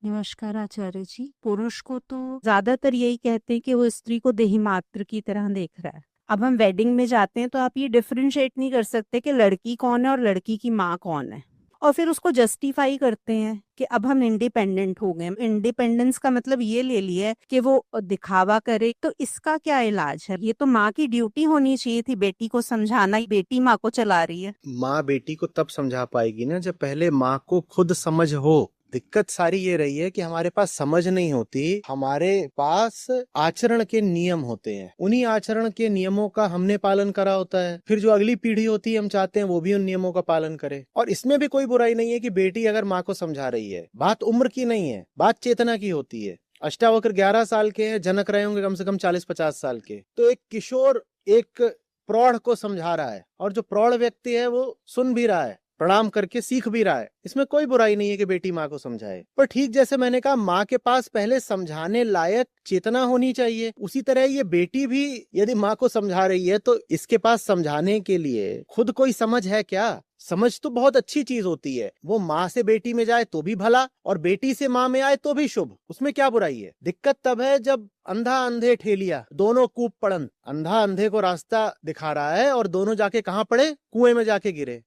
नमस्कार आचार्य जी। पुरुष को तो ज्यादातर यही कहते हैं कि वो स्त्री को देहीमात्र की तरह देख रहा है। अब हम वेडिंग में जाते हैं तो आप ये डिफरेंशिएट नहीं कर सकते कि लड़की कौन है और लड़की की माँ कौन है, और फिर उसको जस्टिफाई करते हैं कि अब हम इंडिपेंडेंट हो गए। इंडिपेंडेंस का मतलब ये ले लिया है कि वो दिखावा करे, तो इसका क्या इलाज है? ये तो माँ की ड्यूटी होनी चाहिए थी बेटी को समझाना, बेटी माँ को चला रही है। माँ बेटी को तब समझा पाएगी ना जब पहले माँ को खुद समझ हो। दिक्कत सारी ये रही है कि हमारे पास समझ नहीं होती, हमारे पास आचरण के नियम होते हैं, उन्हीं आचरण के नियमों का हमने पालन करा होता है। फिर जो अगली पीढ़ी होती है हम चाहते हैं वो भी उन नियमों का पालन करे। और इसमें भी कोई बुराई नहीं है कि बेटी अगर माँ को समझा रही है। बात उम्र की नहीं है, बात चेतना की होती है। अष्टावक्र 11 साल के हैं, जनक रहे होंगे कम से कम 40-50 साल के। तो एक किशोर एक प्रौढ़ को समझा रहा है, और जो प्रौढ़ व्यक्ति है वो सुन भी रहा है, प्रणाम करके सीख भी रहा है। इसमें कोई बुराई नहीं है कि बेटी माँ को समझाए। पर ठीक जैसे मैंने कहा, माँ के पास पहले समझाने लायक चेतना होनी चाहिए, उसी तरह ये बेटी भी यदि माँ को समझा रही है तो इसके पास समझाने के लिए खुद कोई समझ है क्या? समझ तो बहुत अच्छी चीज होती है, वो माँ से बेटी में जाए तो भी भला, और बेटी से माँ में आए तो भी शुभ। उसमें क्या बुराई है? दिक्कत तब है जब अंधा अंधे ठेलिया दोनों कूप पड़न। अंधा अंधे को रास्ता दिखा रहा है और दोनों जाके कहाँ पड़े? कुएं में जाके गिरे।